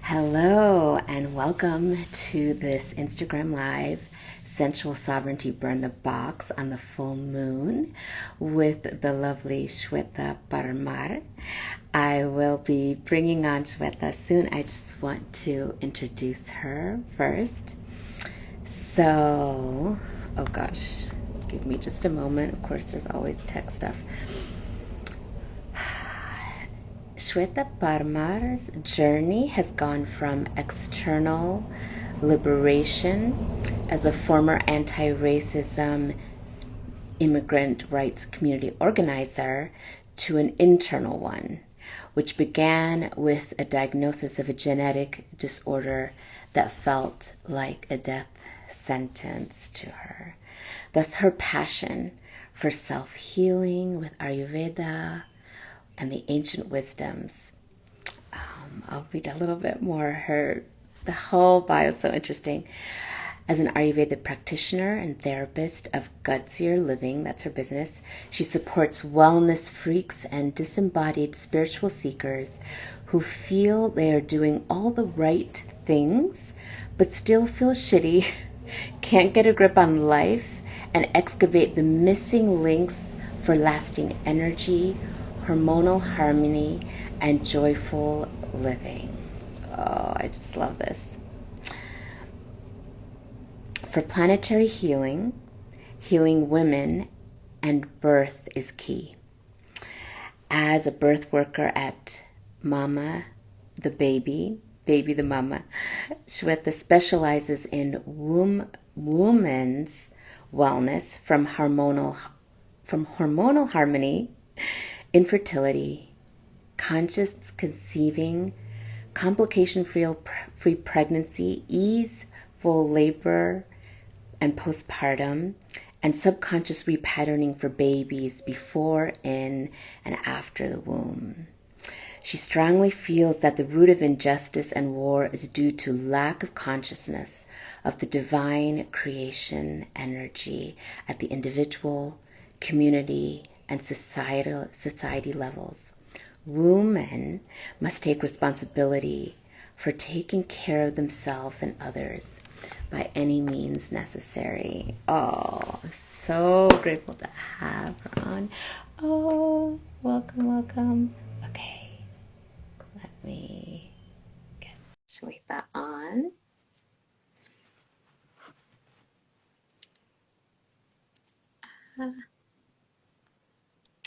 Hello and welcome to this Instagram Live Sensual Sovereignty Burn the Box on the full moon with the lovely Shweta Parmar. I will be bringing on Shweta soon. I just want to introduce her first. So, oh gosh, give me just a moment. Of course, there's always tech stuff. Shweta Parmar's journey has gone from external liberation as a former anti-racism immigrant rights community organizer to an internal one, which began with a diagnosis of a genetic disorder that felt like a death sentence to her. Thus, her passion for self-healing with Ayurveda and the ancient wisdoms. I'll read a little bit more. The whole bio is so interesting. As an Ayurveda practitioner and therapist of Gutsier Living, that's her business, she supports wellness freaks and disembodied spiritual seekers who feel they are doing all the right things, but still feel shitty, can't get a grip on life, and excavate the missing links for lasting energy, hormonal harmony, and joyful living. Oh, I just love this. For planetary healing, healing women and birth is key. As a birth worker at Mama, the the mama, Shweta specializes in woman's wellness from hormonal harmony, infertility, conscious conceiving, complication-free pregnancy, easeful labor and postpartum, and subconscious repatterning for babies before, in, and after the womb. She strongly feels that the root of injustice and war is due to lack of consciousness of the divine creation energy at the individual, community, and society levels. Women must take responsibility for taking care of themselves and others by any means necessary. Oh, I'm so grateful to have her on. Oh, welcome. Okay, let me get Shweta on.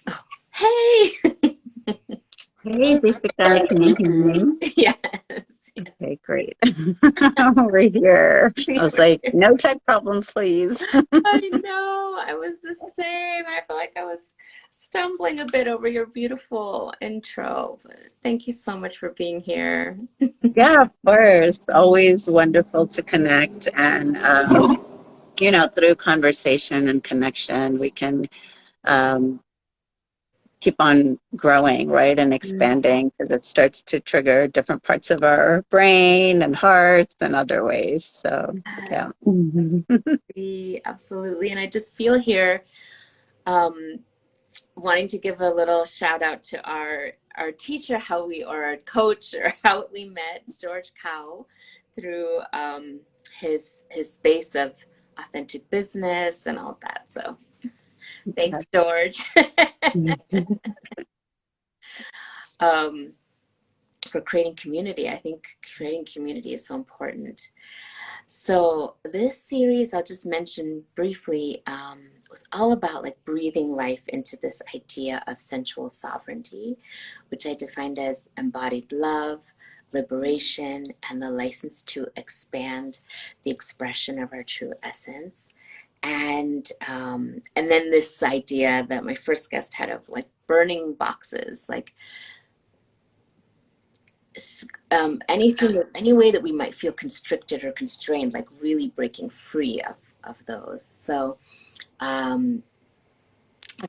Oh, hey! Hey, Jessica, can you hear me? Yes. Okay, great. We're here. I was like, no tech problems, please. I know. I was the same. I feel like I was stumbling a bit over your beautiful intro. But thank you so much for being here. Yeah, of course. Always wonderful to connect. And, through conversation and connection, we can um, keep on growing, right? And expanding because it starts to trigger different parts of our brain and hearts and other ways. So, yeah. Absolutely. And I just feel here um, wanting to give a little shout out to our teacher, or our coach, or how we met, George Cow, through his space of authentic business and all that. So thanks, George. um, for creating community. I think creating community is so important. So this series, I'll just mention briefly, was all about like breathing life into this idea of sensual sovereignty, which I defined as embodied love, liberation, and the license to expand the expression of our true essence. And then this idea that my first guest had of like burning boxes, like any way that we might feel constricted or constrained, like really breaking free of those. So that's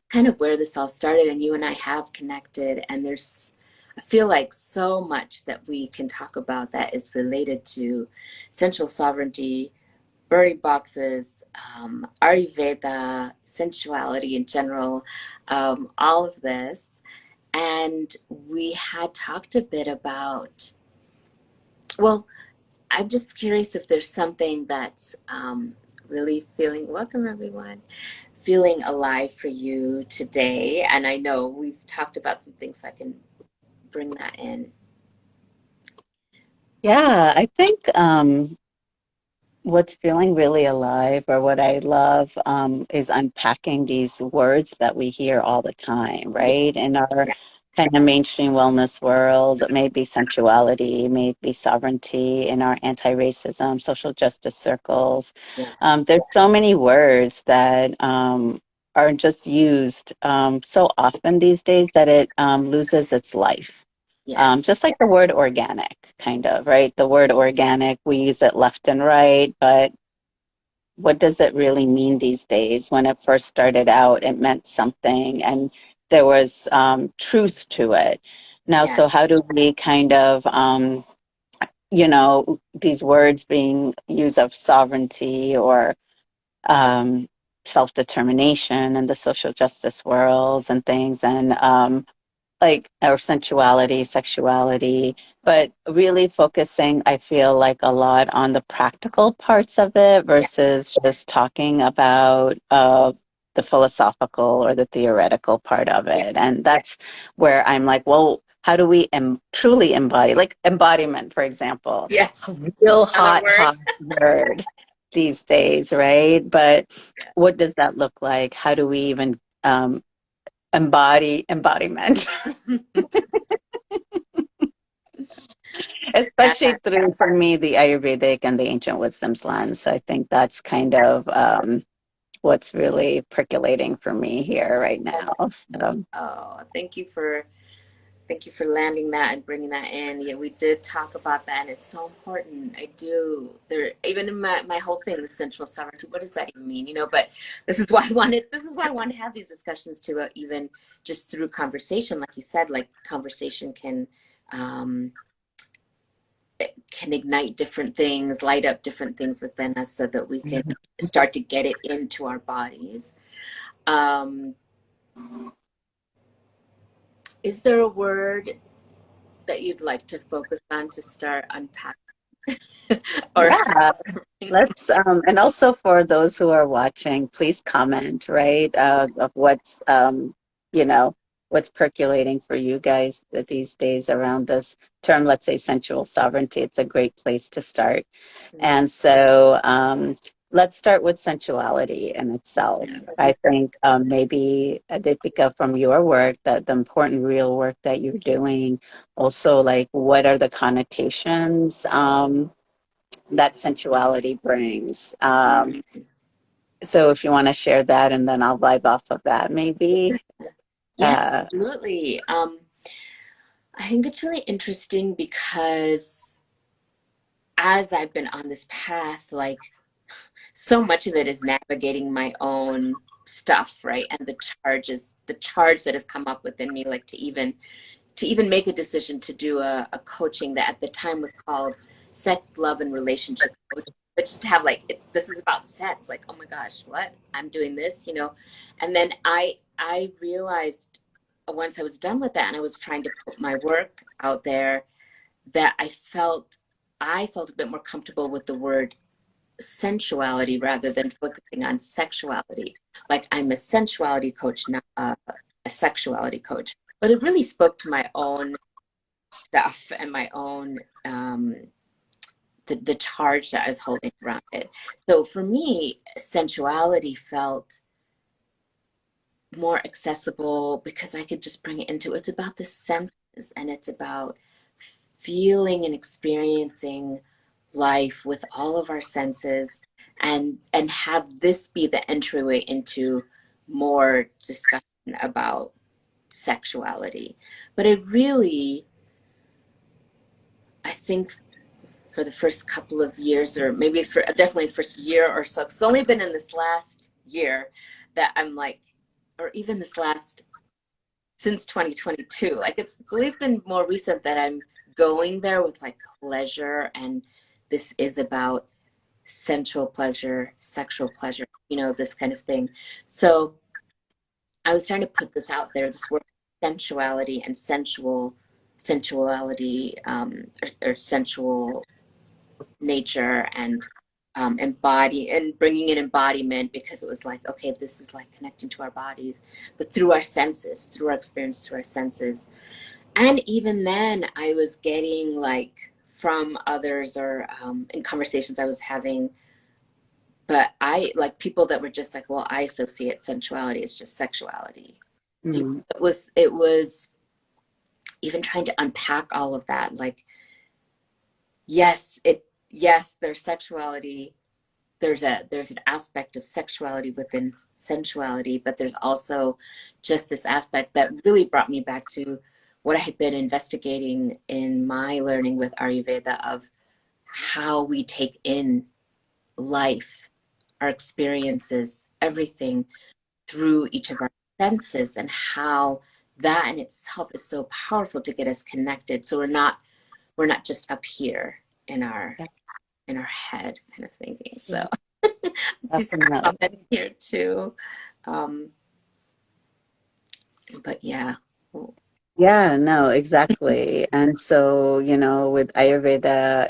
kind of where this all started, and you and I have connected, and I feel like so much that we can talk about that is related to sensual sovereignty, burning boxes, Ayurveda, sensuality in general, all of this. And we had talked a bit about Well, I'm just curious if there's something that's really feeling, welcome everyone, feeling alive for you today. And I know we've talked about some things, so I can bring that in. Yeah, I think what's feeling really alive, or what I love, is unpacking these words that we hear all the time, Yeah, right? In our yeah, kind of mainstream wellness world, maybe sensuality, maybe sovereignty, in our anti-racism, social justice circles. yeah, There's so many words that are just used so often these days that it loses its life. yes, Just like the word organic, kind of, right? The word organic, we use it left and right, but what does it really mean these days? When it first started out, it meant something and there was truth to it. Now, yeah, so how do we kind of, these words being used of sovereignty or um, self determination in the social justice worlds and things, and like our sensuality, sexuality, but really focusing, I feel like, a lot on the practical parts of it yeah, versus just talking about the philosophical or the theoretical part of yeah, it. And that's where I'm like, well, how do we truly embody, like embodiment, for example, a yes. real Another hot, word. hot word these days, right? But Yeah. what does that look like? How do we even embody embodiment? Yeah, Especially through, for me, the Ayurvedic and the ancient wisdoms lens. So I think that's kind of what's really percolating for me here right now. So, oh, thank you for landing that and bringing that in. Yeah, we did talk about that, and it's so important. I do. There, even in my whole thing, the sensual sovereignty. What does that even mean? But this is why I wanted. This is why I want to have these discussions too. Even just through conversation, like you said, like conversation um, can ignite different things, light up different things within us, so that we can start to get it into our bodies. Um, is there a word that you'd like to focus on to start unpacking? or yeah, let's, and also for those who are watching, please comment, right, of what's, you know, what's percolating for you guys these days around this term, let's say sensual sovereignty. It's a great place to start. And so let's start with sensuality in itself. I think maybe, Deepika, from your work, that the important real work that you're doing, also like what are the connotations that sensuality brings? So if you want to share that, and then I'll vibe off of that, maybe. Yeah, Uh, absolutely. I think it's really interesting because as I've been on this path, like so much of it is navigating my own stuff, right? And the charge that has come up within me, like to even make a decision to do a coaching that at the time was called sex, love, and relationship coaching. But just to have like this is about sex, like, oh my gosh, what? I'm doing this. And then I realized once I was done with that and I was trying to put my work out there that I felt a bit more comfortable with the word sensuality rather than focusing on sexuality. Like I'm a sensuality coach, not a sexuality coach. But it really spoke to my own stuff and my own the charge that I was holding around it. So for me, sensuality felt more accessible because I could just bring it into it's about the senses and it's about feeling and experiencing life with all of our senses and have this be the entryway into more discussion about sexuality. But it really, I think for the first couple of years, or maybe for definitely the first year or so, it's only been in this last year that I'm like, or even this last, since 2022, like it's really been more recent that I'm going there with like pleasure. And this is about sensual pleasure, sexual pleasure, this kind of thing. So I was trying to put this out there, this word sensuality and sensual. sensuality, or sensual nature, and embody and bringing in embodiment, because it was like, okay, this is like connecting to our bodies, but through our senses, through our experience, through our senses. And even then, I was getting like from others, or in conversations I was having, but I like people that were just like, well, I associate sensuality, it's just sexuality. Mm. It was even trying to unpack all of that. Like, yes, there's sexuality, there's an aspect of sexuality within sensuality, but there's also just this aspect that really brought me back to what I had been investigating in my learning with Ayurveda, of how we take in life, our experiences, everything through each of our senses, and how that in itself is so powerful to get us connected. So we're not just up here in our Yeah, in our head kind of thinking. yeah, So I see some comments definitely. here too. Um, but yeah. Yeah, no, exactly. And so, with Ayurveda,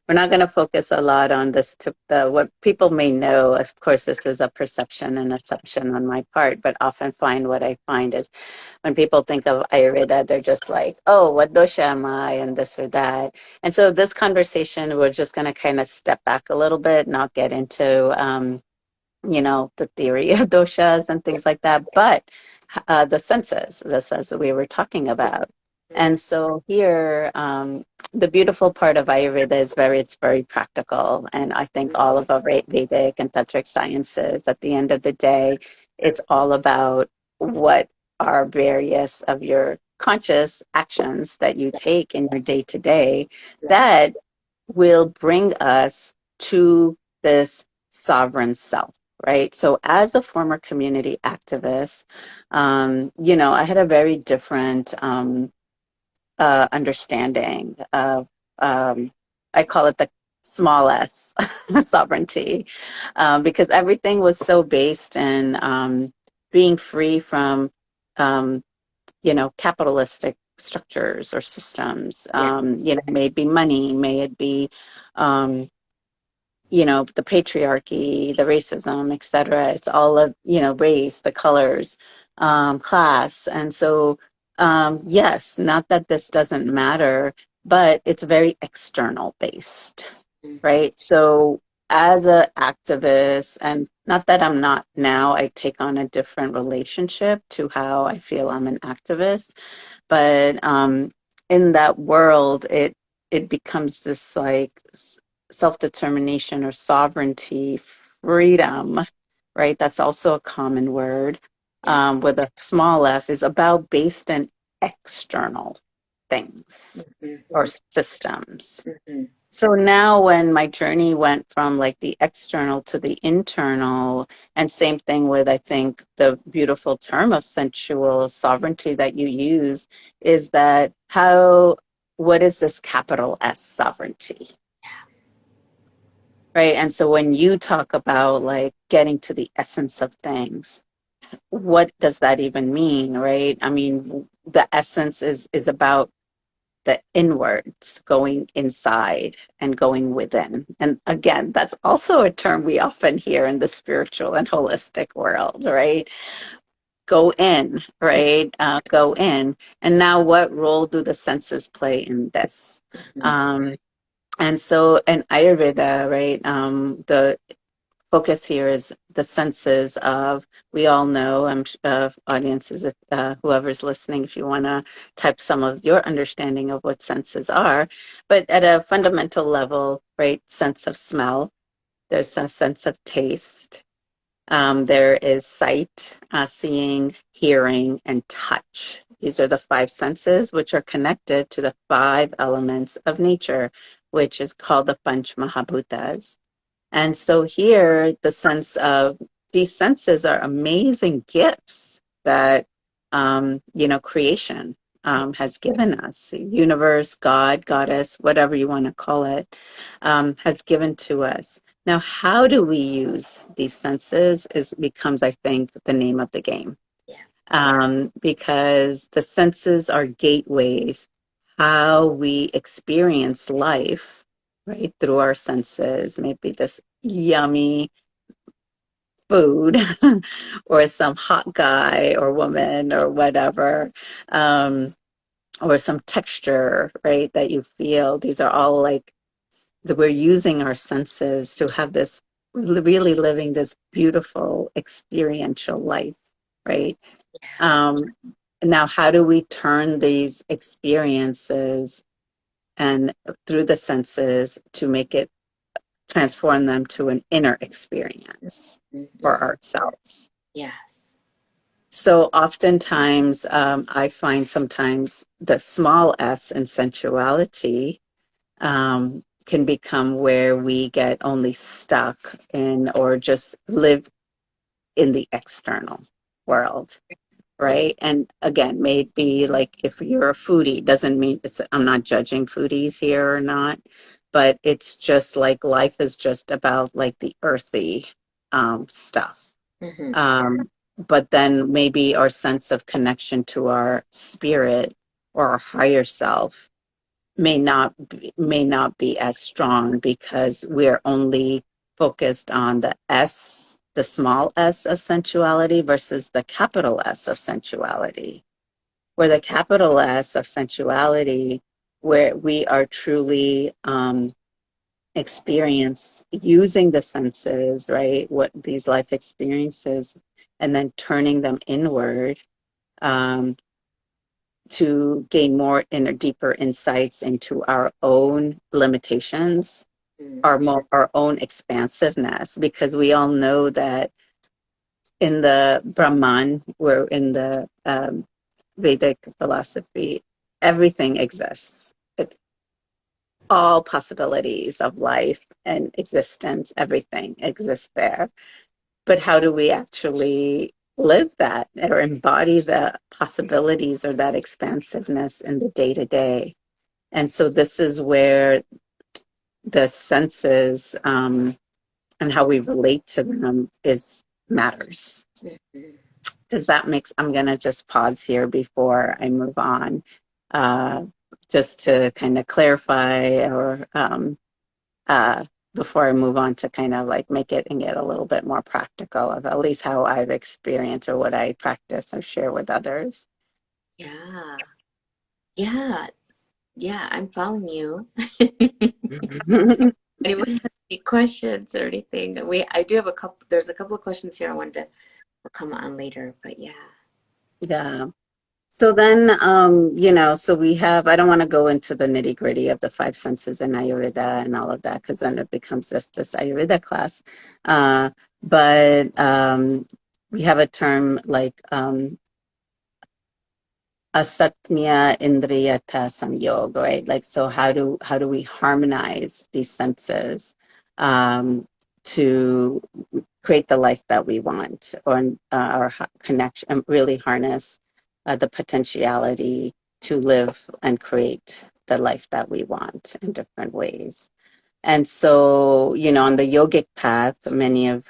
we're not going to focus a lot on this the what people may know. Of course, this is a perception and assumption on my part, but often find what I find is when people think of Ayurveda, they're just like, oh, what dosha am I, and this or that. And so this conversation, we're just going to kind of step back a little bit, not get into the theory of doshas and things like that, but the sense that we were talking about. Mm, And so here, the beautiful part of Ayurveda is it's very practical. And I think mm, all of our Vedic and Tantric sciences, at the end of the day, it's all about what are various of your conscious actions that you yeah, take in your day to day yeah. that will bring us to this sovereign self, right? So, as a former community activist, I had a very different understanding of, I call it the small s sovereignty, because everything was so based in being free from, um, capitalistic structures or systems. Yeah. May it be money, may it be, um, the patriarchy, the racism, et cetera. It's all of, race, the colors, class. And so, yes, not that this doesn't matter, but it's very external based, Mm, right? So as an activist, and not that I'm not now, I take on a different relationship to how I feel I'm an activist, but in that world, it becomes this like self-determination or sovereignty, freedom, right? That's also a common word, yeah. with a small f, is about based in external things or Mm-hmm, systems. mm-hmm, So now when my journey went from like the external to the internal, and same thing with, I think, the beautiful term of sensual sovereignty that you use, is that what is this capital S sovereignty? Right. And so when you talk about like getting to the essence of things, what does that even mean? Right. I mean, the essence is about the inwards, going inside and going within. And again, that's also a term we often hear in the spiritual and holistic world, right? Go in, right? Go in. And now, what role do the senses play in this? mm-hmm. Um, and so, in Ayurveda, right, the focus here is the senses of, we all know, audiences, whoever's listening, if you want to type some of your understanding of what senses are, but at a fundamental level, right, sense of smell, there's a sense of taste, there is sight, seeing, hearing, and touch. These are the five senses which are connected to the five elements of nature, which is called the Panch Mahabhutas. And so here, the sense of these senses are amazing gifts that, creation has given us. Universe, God, goddess, whatever you want to call it, has given to us. Now, how do we use these senses becomes, I think, the name of the game. Yeah. Because the senses are gateways how we experience life, right, through our senses, maybe this yummy food or some hot guy or woman or whatever, um, or some texture, right, that you feel. These are all like that we're using our senses to have this really living this beautiful experiential life, right? Yeah. Um, Now, how do we turn these experiences and through the senses to make it transform them to an inner experience for Mm-hmm. ourselves? Yes. So oftentimes, I find sometimes the small s in sensuality can become where we get only stuck in or just live in the external Mm. world, right? And again, maybe like if you're a foodie, doesn't mean it's, I'm not judging foodies here or not, but it's just like life is just about like the earthy stuff. Mm-hmm. Um, but then maybe our sense of connection to our spirit or our higher self may not be as strong because we're only focused on the S, the small s of sensuality versus the capital S of sensuality. Where the capital S of sensuality, where we are truly experience using the senses, right? What these life experiences, and then turning them inward um, to gain more inner, deeper insights into our own limitations, Mm. our own expansiveness, because we all know that in the Brahman, we're in the Vedic philosophy, everything exists. All possibilities of life and existence, everything exists there. But how do we actually live that or embody the possibilities or that expansiveness in the day to day? And so this is where the senses and how we relate to them is matters. Mm-hmm. Does that make? I'm going to just pause here before I move on, uh, just to kind of clarify or uh, before I move on to kind of like make it and get a little bit more practical of at least how I've experienced or what I practice or share with others. Yeah. Yeah. Yeah. I'm following you. Anyone has any questions or anything? I do have a couple, there's a couple of questions here I wanted to come on later, but yeah. Yeah. So then, so we have, I don't want to go into the nitty gritty of the five senses and Ayurveda and all of that, because then it becomes just this Ayurveda class. Uh, but we have a term like asatmya indriyata samyog, right? Like, so how do we harmonize these senses to create the life that we want, or our connection, and really harness the potentiality to live and create the life that we want in different ways. And so, on the yogic path, many of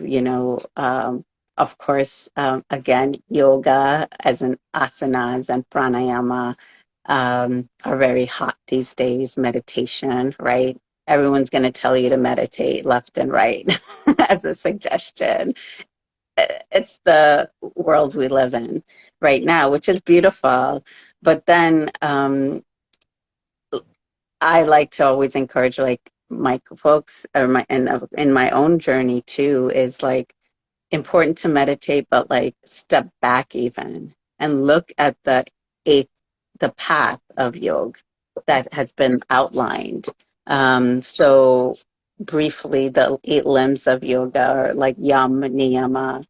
course, again, yoga as an asanas and pranayama are very hot these days. Meditation, right? Everyone's going to tell you to meditate left and right as a suggestion. It's the world we live in right now, which is beautiful. But then I like to always encourage like my folks or my and in my own journey too is like important to meditate, but like step back even and look at eight the path of yoga that has been outlined. So briefly, the eight limbs of yoga are like yam, niyama,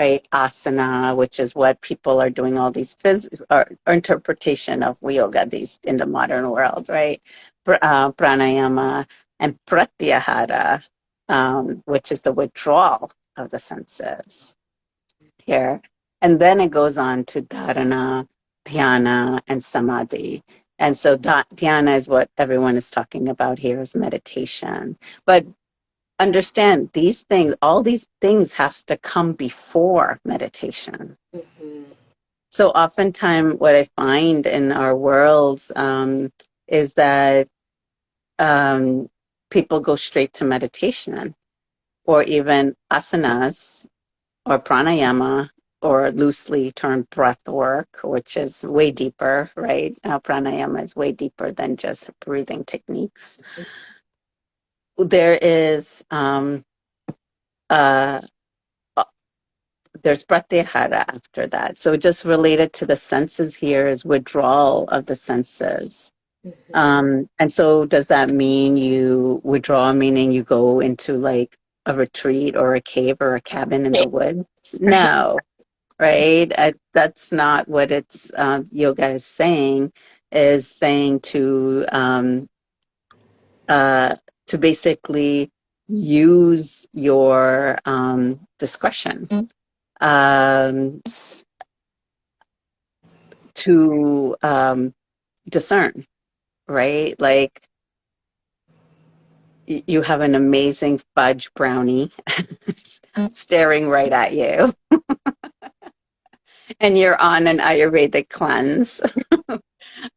right? Asana, which is what people are doing all these or interpretation of yoga these in the modern world, right? Pranayama and pratyahara, which is the withdrawal of the senses here. And then it goes on to dharana, dhyana, and samadhi. And so dhyana is what everyone is talking about here is meditation. But understand these things, all these things have to come before meditation. Mm-hmm. So oftentimes what I find in our worlds, is that people go straight to meditation or even asanas or pranayama or loosely termed breath work, which is way deeper, right? Pranayama is way deeper than just breathing techniques. There is uh, there's pratyahara after that. So just related to the senses here is withdrawal of the senses. And so does that mean you withdraw, meaning you go into like a retreat or a cave or a cabin in the woods? No, right? That's not what it's yoga is saying to basically use your discretion um, to discern, right? Like you have an amazing fudge brownie staring right at you, and you're on an Ayurvedic cleanse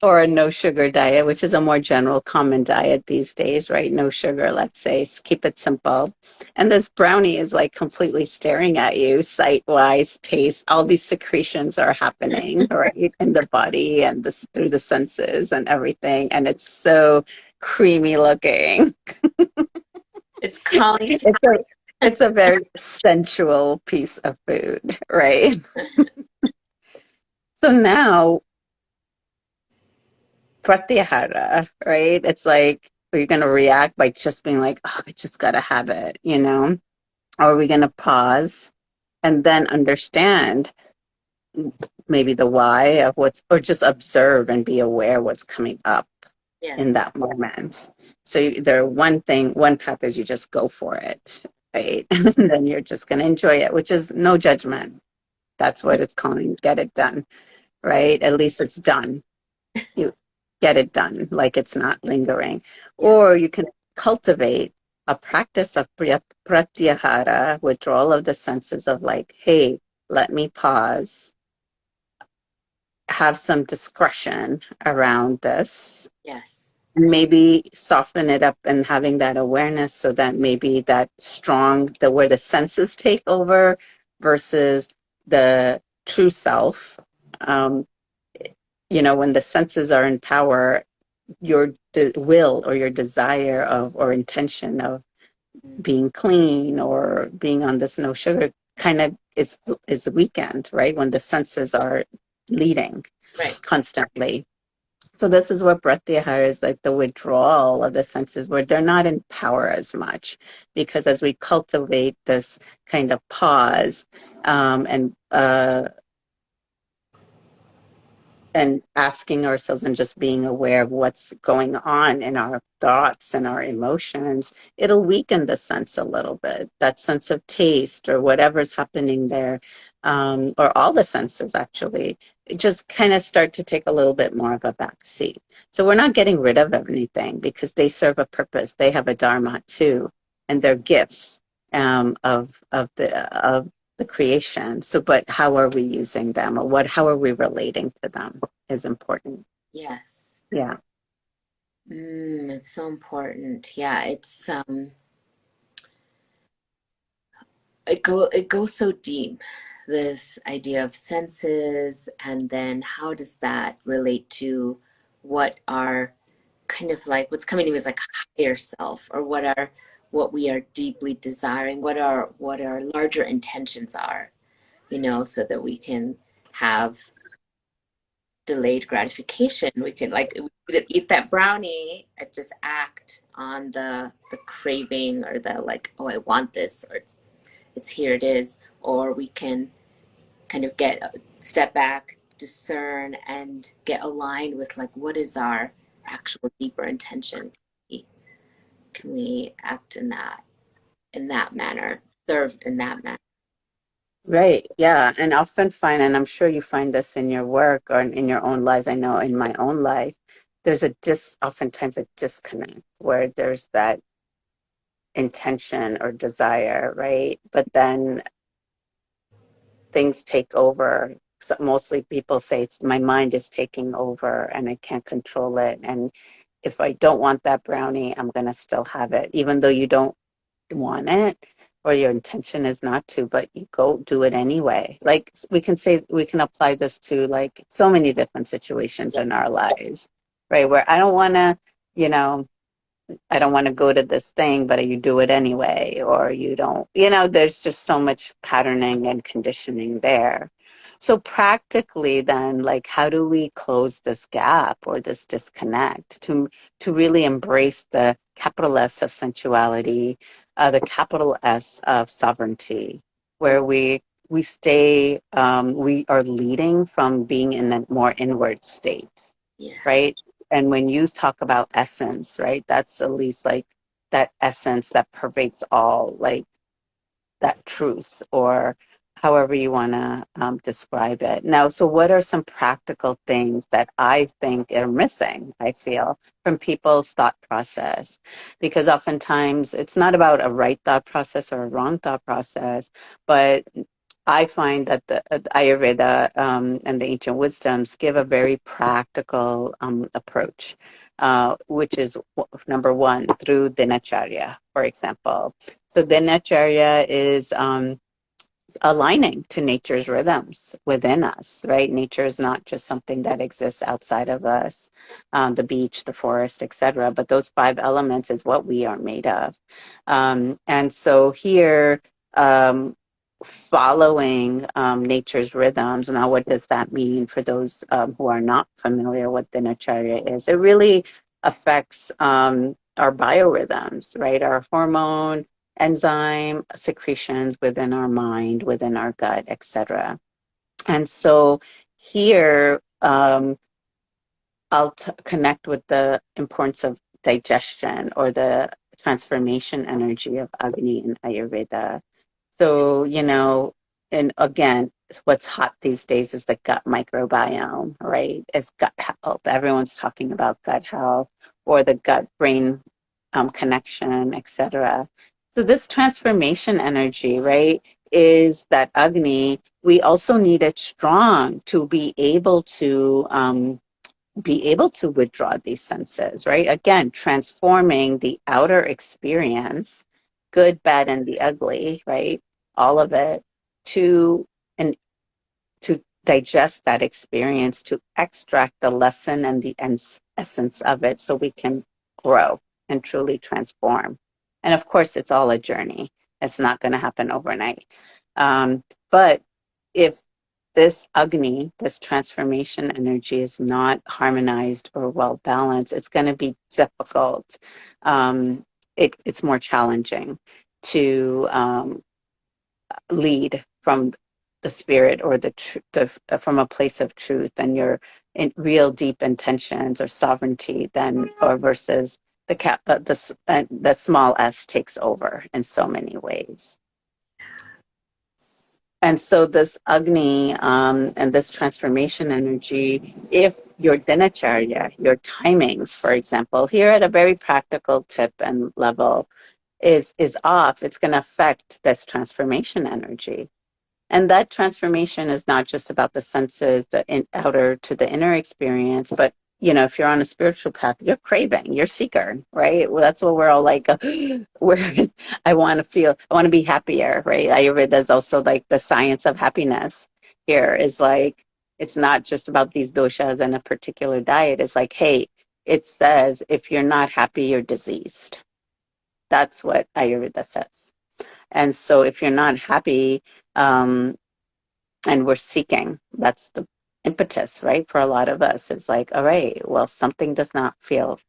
or a no sugar diet, which is a more general common diet these days, right? No sugar, let's say, keep it simple. And this brownie is like completely staring at you, sight wise, taste, all these secretions are happening, right? In the body and this through the senses and everything. And it's so creamy looking. It's calling to It's a very sensual piece of food, right? So now pratyahara, right? It's like, are you going to react by just being like, oh, I just got to have it, you know? Or are we going to pause and then understand maybe the why of what's, or just observe and be aware what's coming up in yes, that moment? So there, one path is you just go for it, right? And then you're just going to enjoy it, which is no judgment. That's what it's calling, get it done, yeah, right? At least it's done. You get it done, like it's not lingering. yeah, Or you can cultivate a practice of pratyahara, withdrawal of the senses of like, hey, let me pause, have some discretion around this, yes, and maybe soften it up and having that awareness so that maybe that strong, the where the senses take over versus the true self. Um, when the senses are in power, your will or your desire of or intention of being clean or being on this no sugar kind of is weakened, right? When the senses are leading right, constantly. So this is what pratyahara is, like the withdrawal of the senses where they're not in power as much, because as we cultivate this kind of pause and asking ourselves and just being aware of what's going on in our thoughts and our emotions, it'll weaken the sense a little bit, that sense of taste or whatever's happening there, or all the senses actually, just kind of start to take a little bit more of a back seat. So we're not getting rid of anything because they serve a purpose. They have a dharma too, and they're gifts of the creation. So, but how are we using them, or how are we relating to them is important. yes. Yeah. It's so important. Yeah, it goes so deep, this idea of senses, and then how does that relate to what are kind of like what's coming to me is like higher self, or what we are deeply desiring, what our larger intentions are, so that we can have delayed gratification. We can like either eat that brownie and just act on the craving, or the like, oh, I want this, or it's here it is. Or we can kind of step back, discern, and get aligned with like what is our actual deeper intention. Can we act in that manner, serve in that manner? Right. Yeah. And often find, and I'm sure you find this in your work or in your own lives. I know in my own life, there's oftentimes a disconnect where there's that intention or desire, right? But then things take over So mostly people say it's my mind is taking over and I can't control it. And if I don't want that brownie, I'm going to still have it, even though you don't want it or your intention is not to, but you go do it anyway. Like we can say, we can apply this to like so many different situations in our lives, right? Where I don't want to, you know, I don't want to go to this thing, but you do it anyway, or you don't, there's just so much patterning and conditioning there. So practically then, like, how do we close this gap or this disconnect to really embrace the capital S of sensuality, the capital S of sovereignty, where we stay, we are leading from being in that more inward state, Yeah. right? And when you talk about essence, right, that's at least like that essence that pervades all, like that truth, or however you want to describe it. Now, so what are some practical things that I think are missing, I feel, from people's thought process? Because oftentimes it's not about a right thought process or a wrong thought process, but I find that the Ayurveda and the ancient wisdoms give a very practical approach, which is number one, through dinacharya, for example. So dinacharya is aligning to nature's rhythms within us, right? Nature is not just something that exists outside of us, the beach, the forest, etc. But those five elements is what we are made of. And so here, following nature's rhythms. Now, what does that mean for those who are not familiar with dinacharya is? It really affects our biorhythms, right? Our hormone, enzyme secretions within our mind, within our gut, etc. And so here, I'll connect with the importance of digestion or the transformation energy of Agni in Ayurveda. So, and again, what's hot these days is the gut microbiome, right? It's gut health. Everyone's talking about gut health or the gut brain connection, etc. So, this transformation energy, right, is that Agni. We also need it strong to be able to withdraw these senses, right? Again, transforming the outer experience, good, bad, and the ugly, right? All of it to and to digest that experience, to extract the lesson and the essence of it so we can grow and truly transform. And of course, it's all a journey. It's not going to happen overnight. But if this Agni, this transformation energy, is not harmonized or well balanced, it's going to be difficult. It's more challenging to lead from the spirit or from a place of truth and your real deep intentions or sovereignty, then or versus the small s takes over in so many ways. And so this Agni and this transformation energy, if your dinacharya, your timings, for example, here at a very practical tip and level is off, it's going to affect this transformation energy. And that transformation is not just about the senses, outer to the inner experience, but if you're on a spiritual path, you're craving, you're seeker, right? Well, that's what we're all like, I want to be happier, right? Ayurveda is also like the science of happiness here is like, it's not just about these doshas and a particular diet. It's like, hey, it says if you're not happy, you're diseased. That's what Ayurveda says. And so if you're not happy, and we're seeking, that's the impetus, right? For a lot of us, it's like, all right, well, something does not feel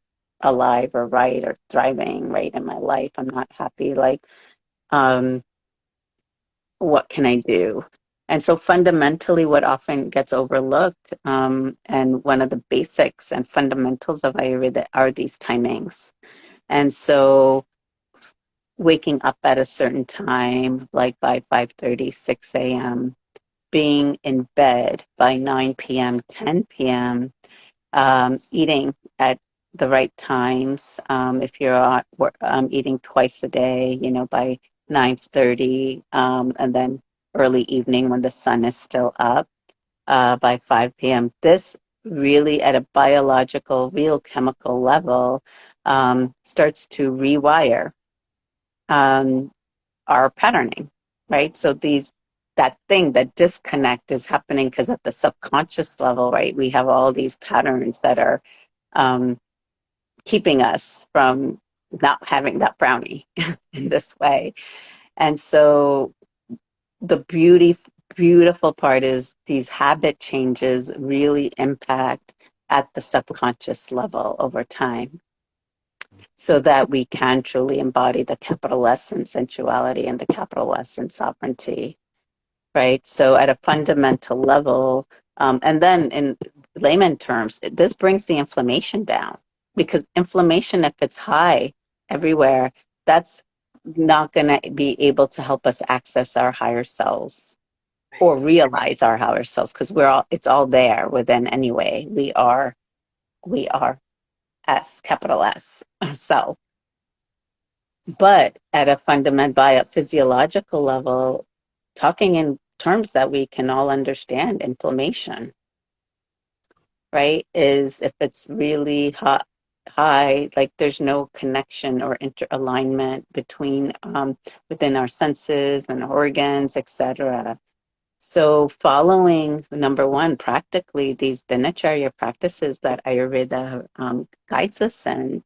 alive or right or thriving, right, in my life. I'm not happy. Like, um, what can I do? And so fundamentally, what often gets overlooked, and one of the basics and fundamentals of Ayurveda are these timings. And so waking up at a certain time, like by 5:30, 6 a.m., being in bed by 9 p.m., 10 p.m., eating at the right times. If you're eating twice a day, by 9:30, and then early evening when the sun is still up. by 5 p.m. This really, at a biological, real chemical level, starts to rewire um, our patterning, right? So that disconnect is happening because at the subconscious level, right, we have all these patterns that are um, keeping us from not having that brownie in this way. And so the beautiful part is these habit changes really impact at the subconscious level over time so that we can truly embody the capital S in sensuality and the capital S in sovereignty, right? So at a fundamental level, and then in layman terms, this brings the inflammation down because inflammation, if it's high everywhere, that's not going to be able to help us access our higher selves Right. or realize our higher selves because it's all there within anyway. We are S, capital S, self. But at a fundamental biophysiological level, talking in terms that we can all understand, inflammation, right, is if it's really high, like there's no connection or interalignment between within our senses and organs, etc. So following number one, practically these dinacharya practices that Ayurveda guides us in,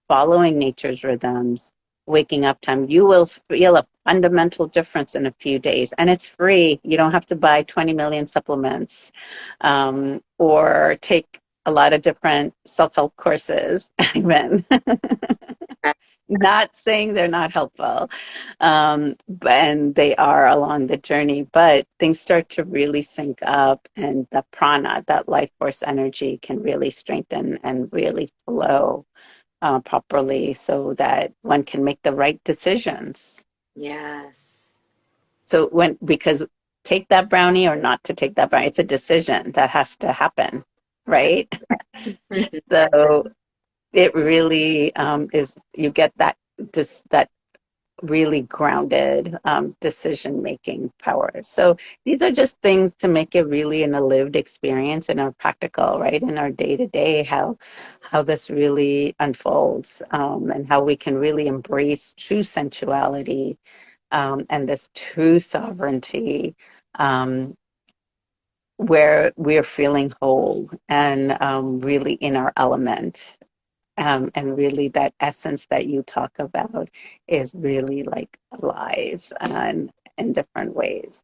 following nature's rhythms, waking up time, you will feel a fundamental difference in a few days. And it's free. You don't have to buy 20 million supplements or take a lot of different self-help courses, even. Not saying they're not helpful, and they are along the journey, but things start to really sync up, and the prana, that life force energy, can really strengthen and really flow properly so that one can make the right decisions. Yes. So because take that brownie or not to take that brownie, it's a decision that has to happen, Yeah. right? So it really is, you get that really grounded decision making power. So these are just things to make it really in a lived experience in our practical, right, in our day to day, how this really unfolds and how we can really embrace true sensuality and this true sovereignty um, where we're feeling whole and really in our element. And really, that essence that you talk about is really like alive and in different ways.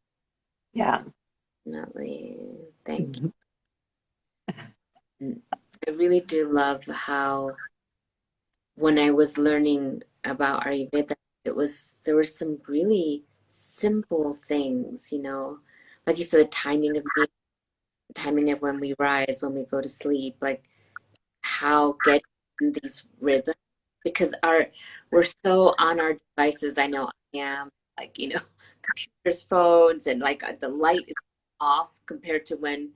Yeah. Definitely. Thank Mhm. you. I really do love how when I was learning about Ayurveda, there were some really simple things, like you said, the timing of meal, the timing of when we rise, when we go to sleep, like how getting in these rhythms, because we're so on our devices. I know I am, like, computers, phones, and like the light is off compared to when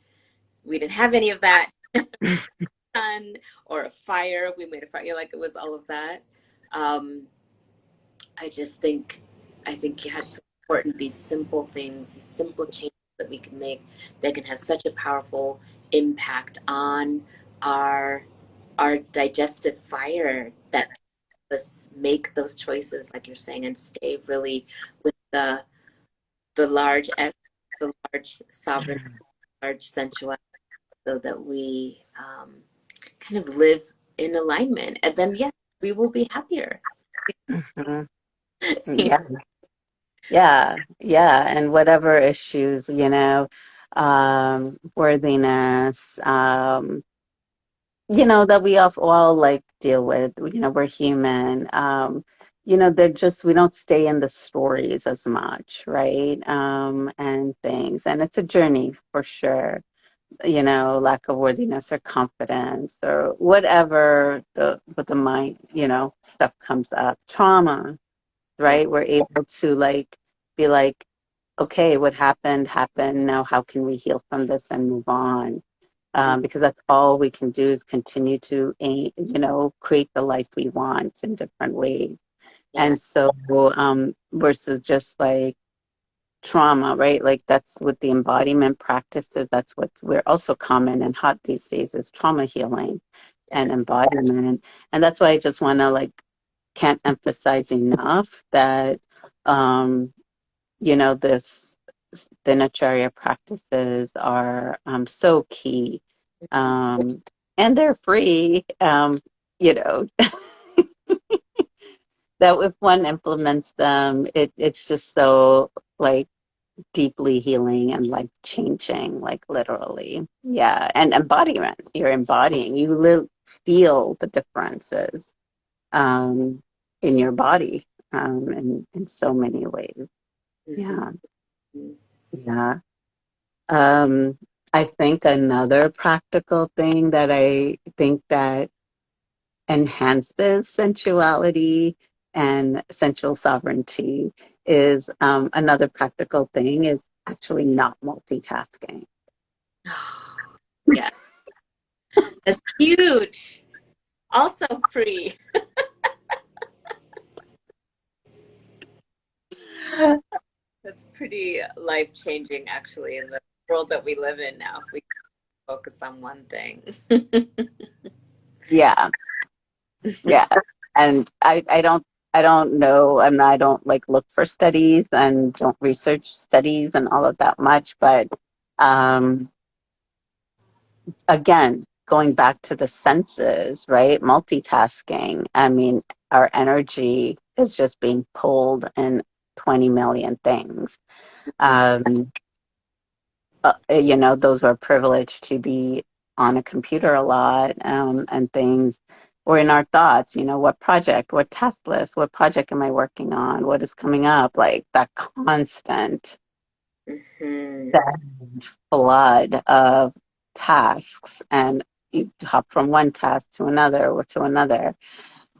we didn't have any of that. Sun or a fire. We made a fire, like it was all of that. Um, I just think, I think yeah, it's so important, these simple things, these simple changes that we can make that can have such a powerful impact on our our digestive fire that us make those choices, like you're saying, and stay really with the large S, the large sovereign, large sensuality, so that we kind of live in alignment, and then yeah, we will be happier. Mhm. Yeah, yeah. And whatever issues, worthiness, that we all like deal with, we're human. We don't stay in the stories as much, right? And things. And it's a journey for sure, lack of worthiness or confidence or whatever with the mind, stuff comes up. Trauma, Yeah, right? We're able to like be like, okay, what happened. Now, how can we heal from this and move on? Because that's all we can do is continue to, create the life we want in different ways. yeah, And so, versus just like trauma, right? Like that's what the embodiment practices. That's what's we're also common and hot these days is trauma healing and Yes. embodiment. And that's why I just want to like can't emphasize enough that this dinacharya practices are so key. And they're free. You know, that if one implements them, it's just so like deeply healing and life changing, like literally. Yeah. And embodiment, you're embodying, you feel the differences um, in your body in so many ways. Mhm. Yeah. Yeah. Um, I think another practical thing that I think that enhances sensuality and sensual sovereignty is another practical thing is actually not multitasking. Oh, yeah, that's huge. Also free. That's pretty life-changing, actually, in the world that we live in now, if we focus on one thing. Yeah, yeah. And I don't know, and I don't like look for studies and don't research studies and all of that much, but um again, going back to the senses, right? Multitasking. I mean, our energy is just being pulled in 20 million things. Um, those are privileged to be on a computer a lot and things, or in our thoughts, what project, what task list, what project am I working on? What is coming up? Like that constant Hmm. flood of tasks and you hop from one task to another or to another.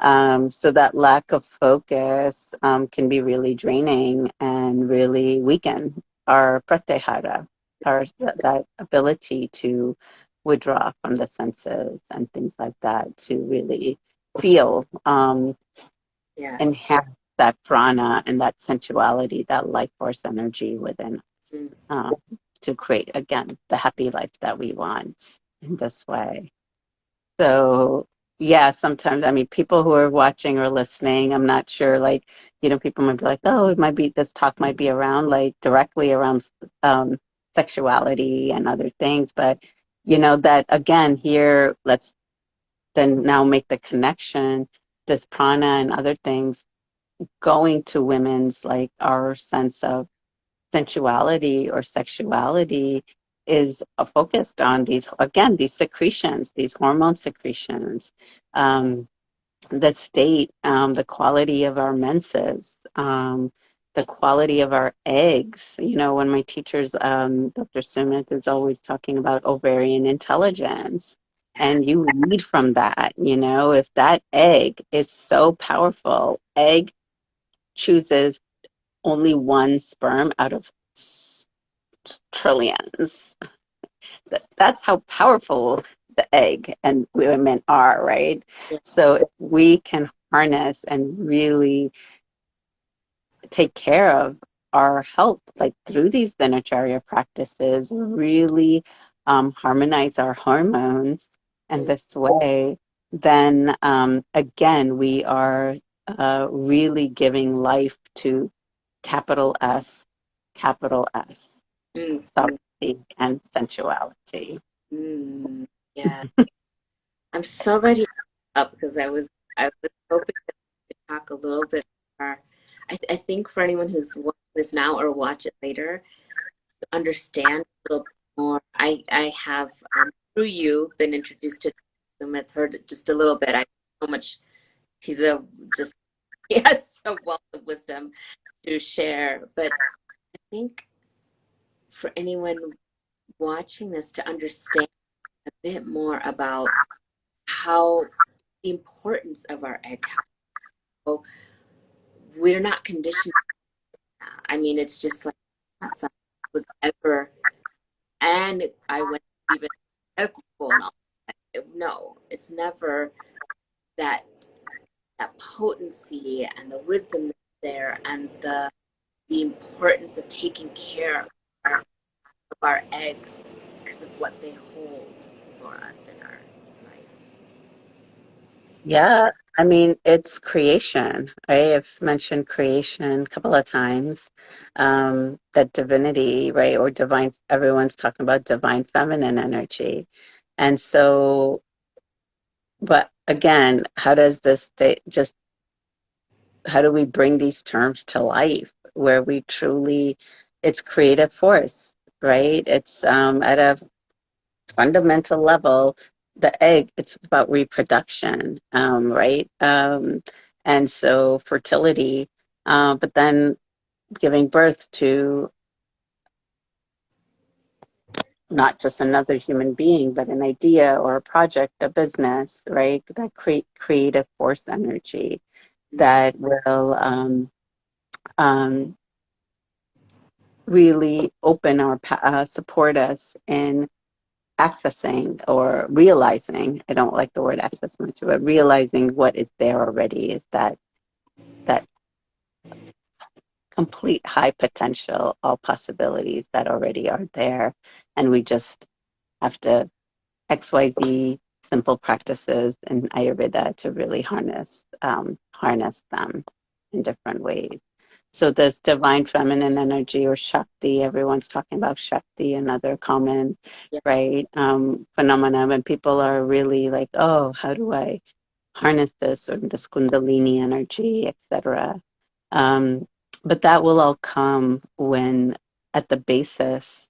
So that lack of focus can be really draining and really weaken our pratyahara, that ability to withdraw from the senses and things like that to really feel, Yes. enhance that prana and that sensuality, that life force energy within Mm. um, to create again the happy life that we want in this way. So yeah, sometimes I mean people who are watching or listening, I'm not sure like, people might be like, oh, it might be this talk might be around like directly around um sexuality and other things, but that again here, let's then now make the connection, this prana and other things going to women's like our sense of sensuality or sexuality is focused on these again these secretions, these hormone secretions, um, the state, the quality of our menses, the quality of our eggs. When my teachers, Dr. Sumit is always talking about ovarian intelligence, and you lead from that. If that egg is so powerful, egg chooses only one sperm out of trillions. That's how powerful the egg and women are, right? Yeah. So if we can harness and really take care of our health, like through these dinacharya practices, really harmonize our hormones in Mm. this way, then again, we are really giving life to capital S, capital S, Mm. Mm. sovereignty and sensuality. Mm. Yeah. I'm so glad you brought up because I was hoping to talk a little bit more. I think for anyone who's watching this now or watch it later, to understand a little bit more, I have through you been introduced to Sumit, heard just a little bit. I so much he's a just he has a wealth of wisdom to share. But I think for anyone watching this to understand a bit more about how the importance of our egg health. We're not conditioned. I mean, it's just like not something that was ever. And I went even medical school and all. No, it's never that potency and the wisdom that's there and the the importance of taking care of our eggs because of what they hold for us in our life. Yeah, I mean, it's creation. I've mentioned creation a couple of times. That divinity, right? Or divine, everyone's talking about divine feminine energy. And so, but again, how does this just, how do we bring these terms to life where we truly, it's creative force, right? It's at a fundamental level, the egg, it's about reproduction, right? And so fertility, but then giving birth to not just another human being, but an idea or a project, a business, right? That creative force energy that will um, really open or support us in accessing or realizing, I don't like the word access much, but realizing what is there already is that complete high potential, all possibilities that already are there. And we just have to XYZ simple practices in Ayurveda to really harness them in different ways. So this divine feminine energy or Shakti, everyone's talking about Shakti, another common, Yeah. right, phenomena when people are really like, oh, how do I harness this or this Kundalini energy, etc. Um, but that will all come when, at the basis,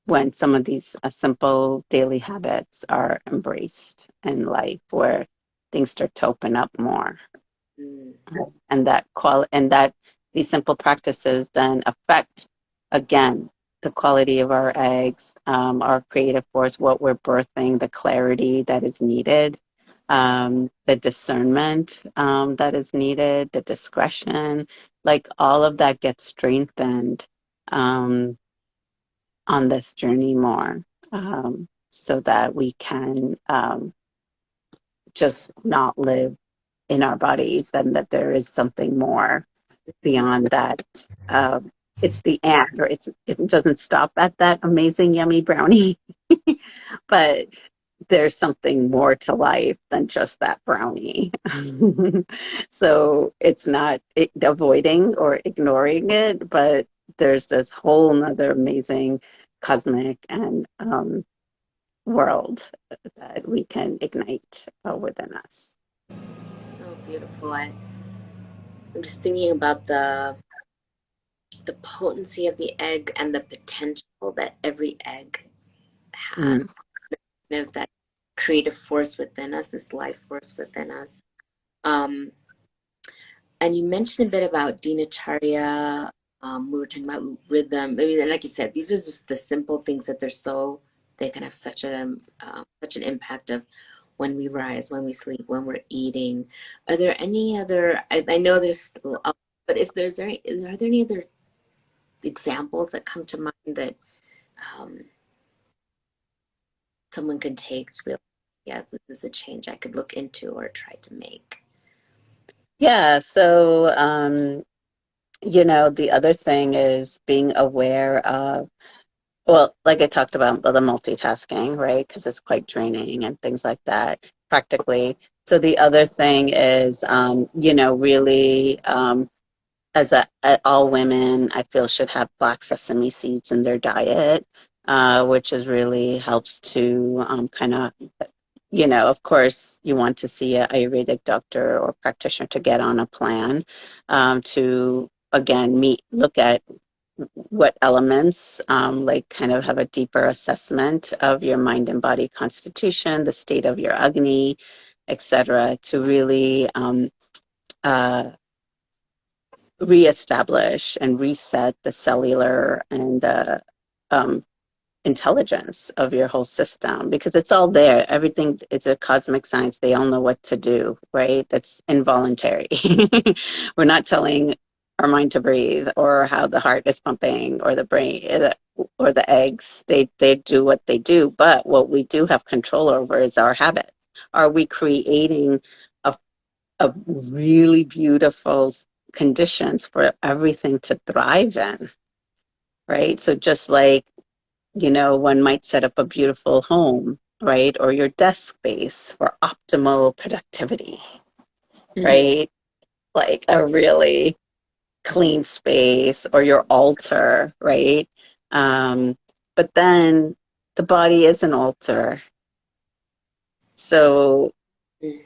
when some of these simple daily habits are embraced in life, where things start to open up more, Mm. and that these simple practices then affect again the quality of our eggs, our creative force, what we're birthing, the clarity that is needed, the discernment that is needed, the discretion, like all of that gets strengthened um, on this journey more, so that we can just not live in our bodies, and that there is something more beyond that. It's the and, or it doesn't stop at that amazing yummy brownie, but there's something more to life than just that brownie. So it's not avoiding or ignoring it, but there's this whole nother amazing cosmic and world that we can ignite within us. So beautiful. I'm just thinking about the potency of the egg and the potential that every egg has, Mm. of that creative force within us, this life force within us. Um, and you mentioned a bit about dinacharya. We were talking about rhythm. I mean, like you said, these are just the simple things that they can have such an impact of when we rise, when we sleep, when we're eating. Are there any other? I know there's, but if there's any, are there any other examples that come to mind that um, someone could take to be like, yeah, this is a change I could look into or try to make? Yeah, so the other thing is being aware of, well, like I talked about the multitasking, right? Because it's quite draining and things like that, practically. So the other thing is, really, all women, I feel, should have black sesame seeds in their diet, which is really helps to kind of, of course, you want to see a Ayurvedic doctor or practitioner to get on a plan, to again look at what elements, like kind of have a deeper assessment of your mind and body constitution, the state of your Agni, etc., to really uh, reestablish and reset the cellular and the um, intelligence of your whole system, because it's all there. Everything is a cosmic science. They all know what to do, right? That's involuntary. We're not telling our mind to breathe or how the heart is pumping or the brain or the eggs. They do what they do. But what we do have control over is our habits. Are we creating a, a really beautiful conditions for everything to thrive in, right? So just like, one might set up a beautiful home, right? Or your desk space for optimal productivity, Mm-hmm. right? Like a really clean space or your altar, right? But then the body is an altar. So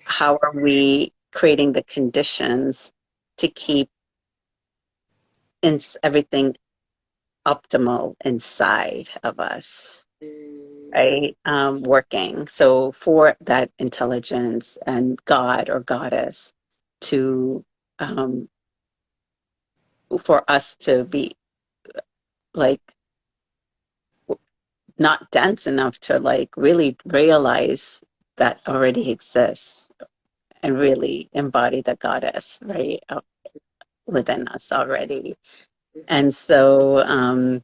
how are we creating the conditions to keep everything optimal inside of us, right? Working. So for that intelligence and God or goddess to, um, for us to be like not dense enough to like really realize that already exists and really embody the goddess, right? Within us already. And so,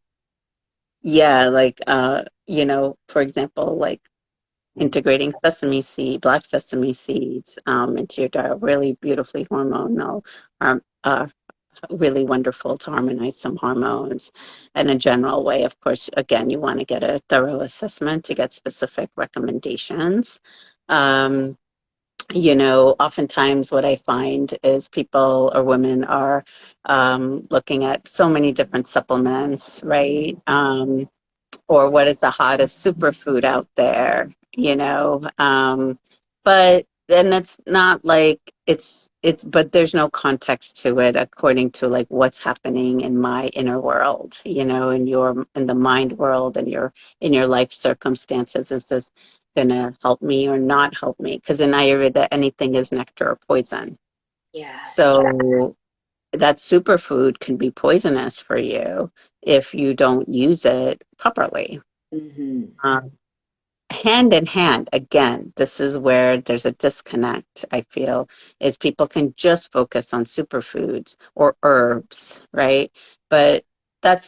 yeah, like, for example, like integrating black sesame seeds into your diet, really beautifully hormonal, really wonderful to harmonize some hormones. In a general way, of course, again, you want to get a thorough assessment to get specific recommendations. Um, Oftentimes what I find is people or women are looking at so many different supplements, right? Or what is the hottest superfood out there, but then it's not like but there's no context to it according to like what's happening in my inner world, in the mind world and in your life circumstances. Is this gonna help me or not help me? Because in Ayurveda, anything is nectar or poison. Yes. So that superfood can be poisonous for you if you don't use it properly. Mm-hmm. Um, Hand in hand, again, this is where there's a disconnect, I feel, is people can just focus on superfoods or herbs, right? But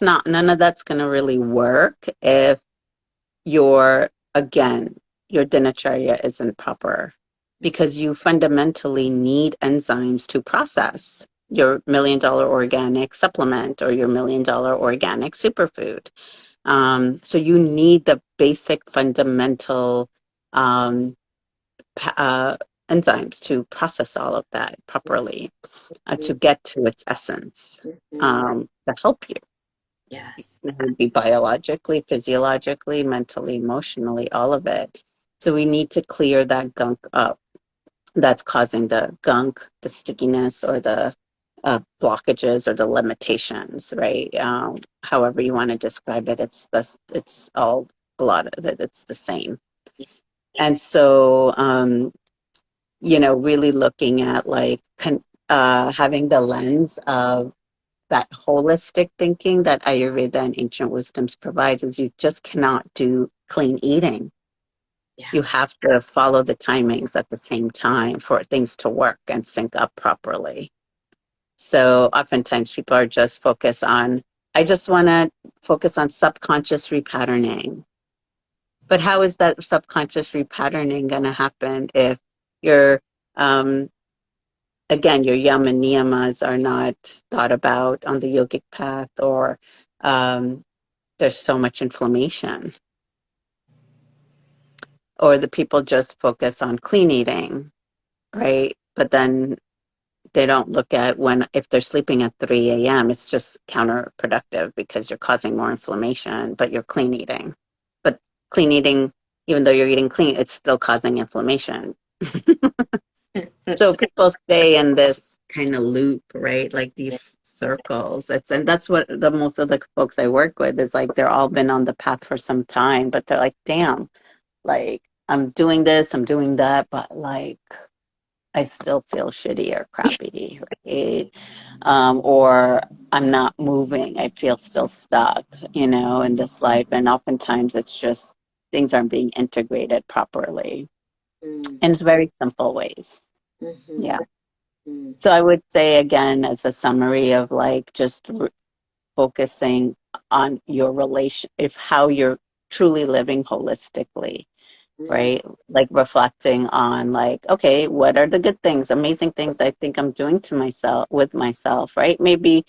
none of that's going to really work if your, again, your dinacharya isn't proper because you fundamentally need enzymes to process your $1 million organic supplement or your $1 million organic superfood. So you need the basic fundamental um, enzymes to process all of that properly, to get to its essence, Mm-hmm. to help you. Yes. It would be biologically, physiologically, mentally, emotionally, all of it. So we need to clear that gunk up that's causing the gunk, the stickiness, or the blockages or the limitations, right? However you want to describe it, it's all a lot of it. It's the same, and so really looking at like having the lens of that holistic thinking that Ayurveda and ancient wisdoms provides is you just cannot do clean eating. Yeah. You have to follow the timings at the same time for things to work and sync up properly. So oftentimes people are just focused on, I just want to focus on subconscious repatterning. But how is that subconscious repatterning going to happen if your, um, again, your yama and niyamas are not thought about on the yogic path, or there's so much inflammation, or the people just focus on clean eating, right? But then they don't look at if they're sleeping at 3 a.m., it's just counterproductive because you're causing more inflammation, but you're clean eating. But clean eating, even though you're eating clean, it's still causing inflammation. So people stay in this kind of loop, right? Like these circles. And that's what the most of the folks I work with is like they're all been on the path for some time, but they're like, damn, like I'm doing this, I'm doing that, but like I still feel shitty or crappy, right? Or I'm not moving. I feel still stuck, in this life. And oftentimes it's just things aren't being integrated properly. Mm-hmm. And it's very simple ways. Mm-hmm. Yeah. So I would say again, as a summary of like just focusing on your relation, if how you're truly living holistically, Mm, right? Like reflecting on like, okay, what are the good things, amazing things I think I'm doing to myself with myself, right? Maybe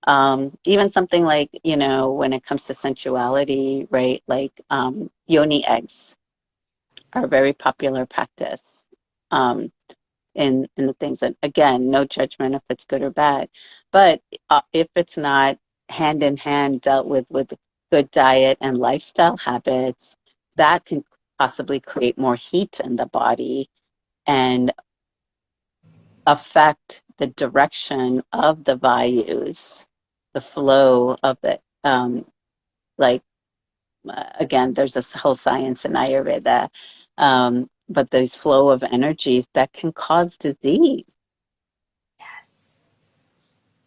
even something like, when it comes to sensuality, right? Like yoni eggs are a very popular practice. Um, in the things that, again, no judgment if it's good or bad, but if it's not hand in hand dealt with good diet and lifestyle habits, that can possibly create more heat in the body and affect the direction of the vayus, the flow of the like again, there's this whole science in Ayurveda, but these flow of energies that can cause disease yes.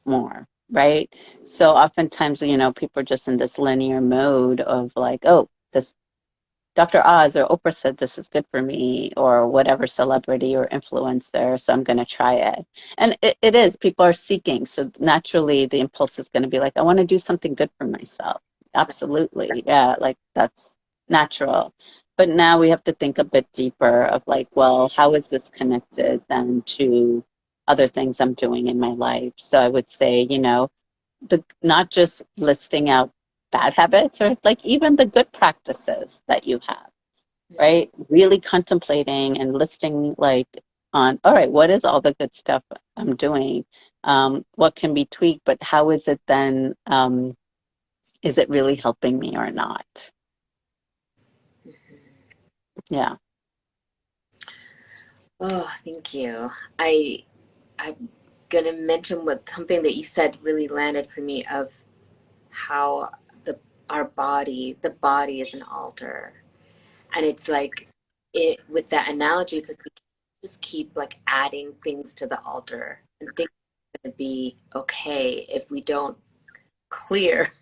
more, right? So oftentimes, people are just in this linear mode of like, oh, this Dr. Oz or Oprah said this is good for me, or whatever celebrity or influencer, so I'm going to try it. And it is, people are seeking. So naturally, the impulse is going to be like, I want to do something good for myself. Absolutely. Yeah, like that's natural. But now we have to think a bit deeper of like, well, how is this connected then to other things I'm doing in my life? So I would say, not just listing out bad habits or like even the good practices that you have, Mhm. right? Really contemplating and listing like on, all right, what is all the good stuff I'm doing? What can be tweaked, but how is it then? Is it really helping me or not? Yeah. Oh, thank you. I I'm gonna mention what something that you said really landed for me of how the body is an altar, and it's like it with that analogy. It's like we just keep like adding things to the altar and think it's gonna be okay if we don't clear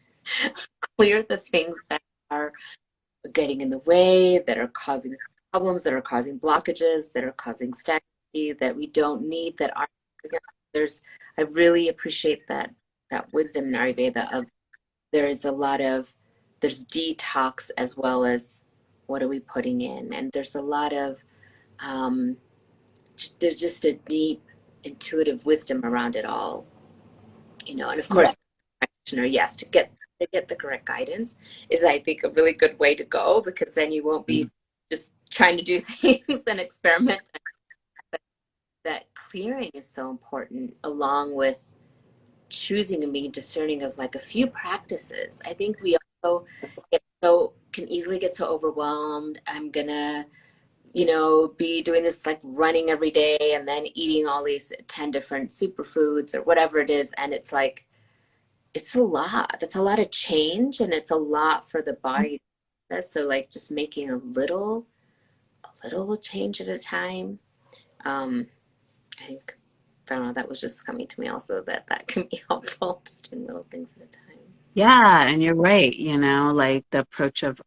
clear the things that are getting in the way, that are causing problems, that are causing blockages, that are causing stagnancy, that we don't need, that are there's I really appreciate that wisdom in Ayurveda of there is a lot of there's detox as well as what are we putting in, and there's a lot of um, there's just a deep intuitive wisdom around it all, and of Yeah. course practitioner, yes, to get the correct guidance is, I think, a really good way to go, because then you won't be just trying to do things and experiment. But that clearing is so important, along with choosing and being discerning of like a few practices. I think we also can easily get so overwhelmed. I'm gonna, be doing this like running every day and then eating all these 10 different superfoods or whatever it is. And it's like, it's a lot. That's a lot of change, and it's a lot for the body. So like just making a little change at a time. Um, I think, I don't know, that was just coming to me also, that can be helpful, just doing little things at a time. Yeah, and you're right, like the approach of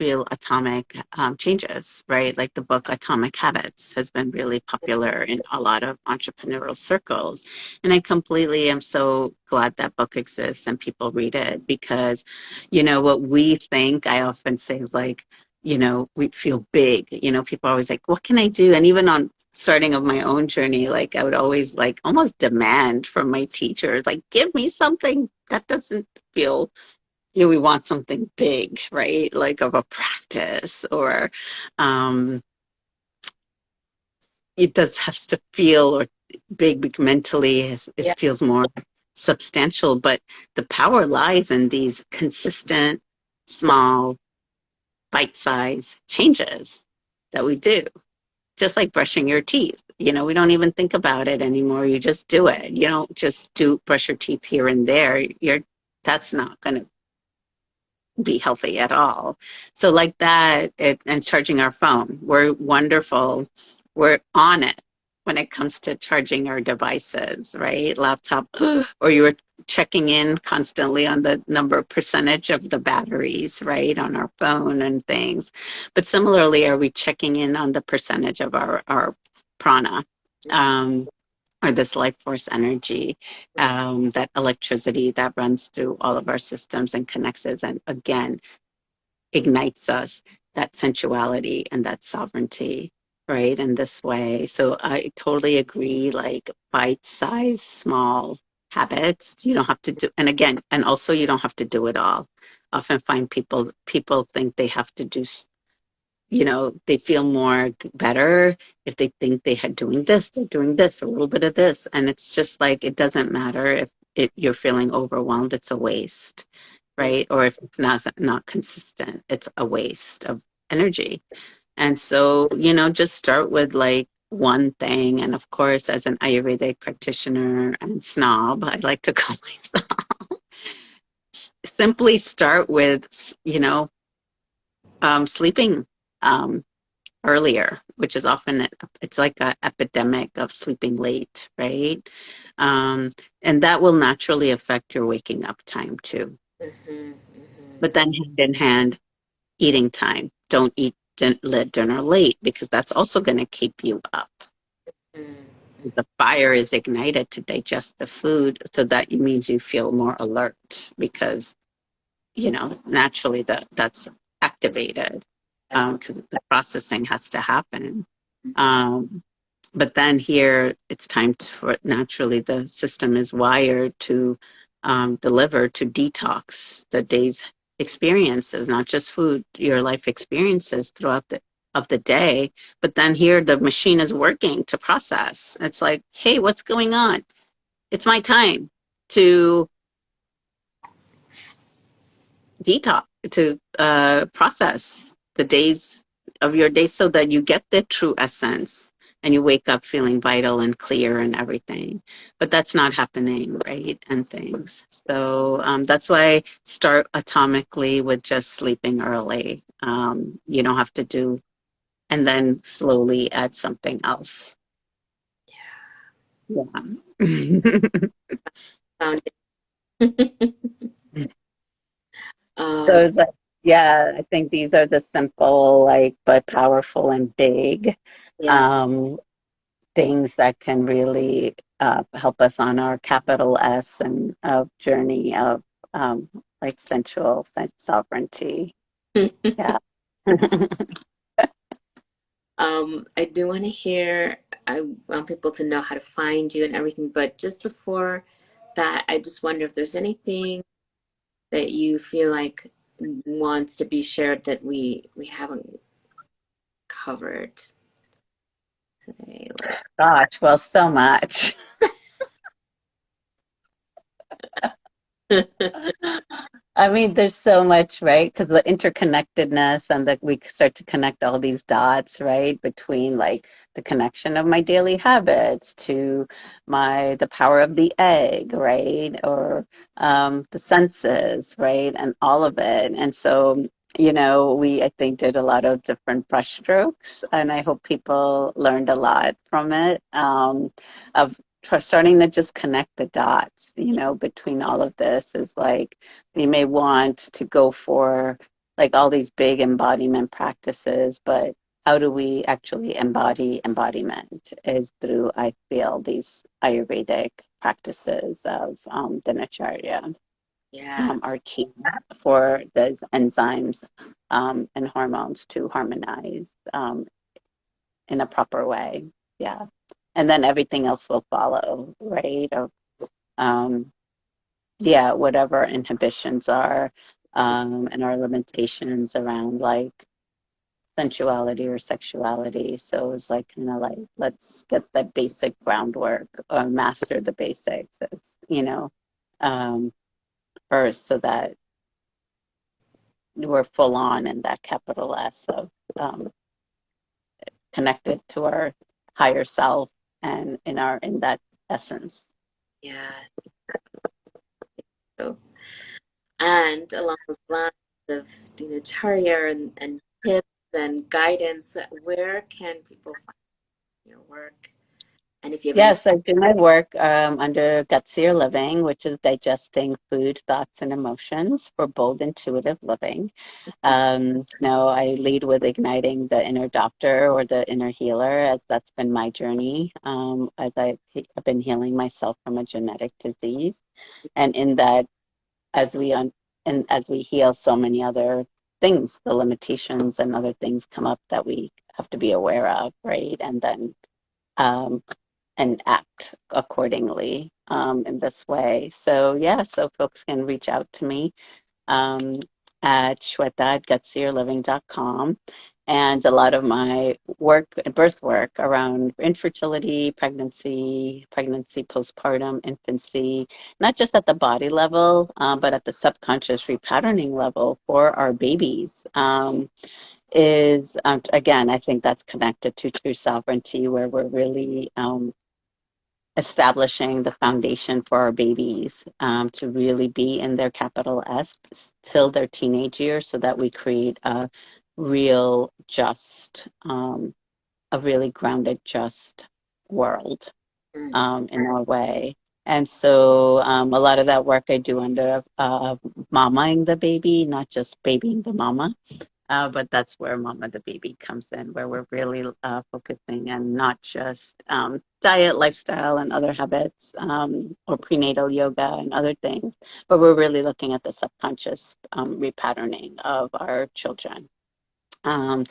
real atomic changes, right? Like the book Atomic Habits has been really popular in a lot of entrepreneurial circles. And I completely am so glad that book exists and people read it because, what we think, I often say is like, we feel big. People are always like, what can I do? And even on starting of my own journey, like I would always like almost demand from my teachers, like, give me something that doesn't feel, we want something big, right? Like of a practice or um, it does have to feel or big mentally, it Yeah. feels more substantial, but the power lies in these consistent, small, bite-sized changes that we do. Just like brushing your teeth. We don't even think about it anymore. You just do it. You don't just do brush your teeth here and there. That's not going to be healthy at all. So like that, and charging our phone, we're wonderful. We're on it when it comes to charging our devices, right? Laptop, or you were checking in constantly on the number percentage of the batteries, right, on our phone and things. But similarly, are we checking in on the percentage of our prana? Um, or this life force energy, that electricity that runs through all of our systems and connects us and again ignites us. that sensuality and that sovereignty, right? In this way. So I totally agree, like bite-sized, small habits. You don't have to do, and again, and also you don't have to do it all. Often find people think they have to do, they feel more better if they think they had doing this, they're doing this, a little bit of this. And it's just like, it doesn't matter if you're feeling overwhelmed, it's a waste, right? Or if it's not consistent, it's a waste of energy. And so, just start with like one thing. And of course, as an Ayurvedic practitioner and snob, I like to call myself, simply start with, sleeping um, earlier, which is often it's like an epidemic of sleeping late, right? Um, and that will naturally affect your waking up time too. Mm-hmm. But then hand in hand, eating time. Don't eat dinner late because that's also going to keep you up. Mm-hmm. The fire is ignited to digest the food, so that means you feel more alert because naturally that's activated Yes. because the processing has to happen. Um, but then here it's time for naturally the system is wired to deliver to detox the day's experiences, not just food, your life experiences throughout the day. But then here the machine is working to process. It's like, hey, what's going on? It's my time to detox, to process the days of your day so that you get the true essence and you wake up feeling vital and clear and everything. But that's not happening, right? And things. So that's why I start atomically with just sleeping early. You don't have to do, and then slowly add something else. Yeah. Found it. So um, it's like, yeah, I think these are the simple, like, but powerful and big yeah. um, things that can really help us on our capital S and journey of like sensual sovereignty. Yeah. I do want to hear, I want people to know how to find you and everything, but just before that, I just wonder if there's anything that you feel like wants to be shared that we haven't covered today. Like, Gosh, well, so much. I mean, there's so much, right? Because the interconnectedness and that we start to connect all these dots, right? Between like the connection of my daily habits to the power of the egg, right? Or the senses, right? And all of it. And so, we, I think, did a lot of different brushstrokes, and I hope people learned a lot from it, of starting to just connect the dots, between all of this is like we may want to go for like all these big embodiment practices, but how do we actually embody embodiment is through, I feel, these Ayurvedic practices of Dinacharya yeah, are key for those enzymes and hormones to harmonize in a proper way. Yeah. And then everything else will follow, right? Um, yeah, whatever inhibitions are and our limitations around like sensuality or sexuality. So it's like kind of like let's get the basic groundwork or master the basics, um, first, so that we're full on in that capital S of connected to our higher self and in that essence. yeah. So, and along those lines of Dinacharya and tips and guidance, where can people find your work? And if you have any, Yes, I do my work under Gutsier Living, which is digesting food, thoughts, and emotions for bold, intuitive living. I lead with igniting the inner doctor or the inner healer, as that's been my journey, as I've been healing myself from a genetic disease. And in that, as we and as we heal so many other things, the limitations and other things come up that we have to be aware of, right? And then um, and act accordingly in this way. So yeah, so folks can reach out to me um, at shweta@gutsierliving.com. And a lot of my work, birth work around infertility, pregnancy, postpartum, infancy, not just at the body level, but at the subconscious repatterning level for our babies, is, again, I think that's connected to true sovereignty, where we're really establishing the foundation for our babies to really be in their capital S till their teenage years, so that we create real just, a really grounded, just world in our way. And so a lot of that work I do under mamaing the baby, not just babying the mama. But that's where Mama the Baby comes in, where we're really focusing and not just diet, lifestyle, and other habits, or prenatal yoga and other things, but we're really looking at the subconscious repatterning of our children. Um,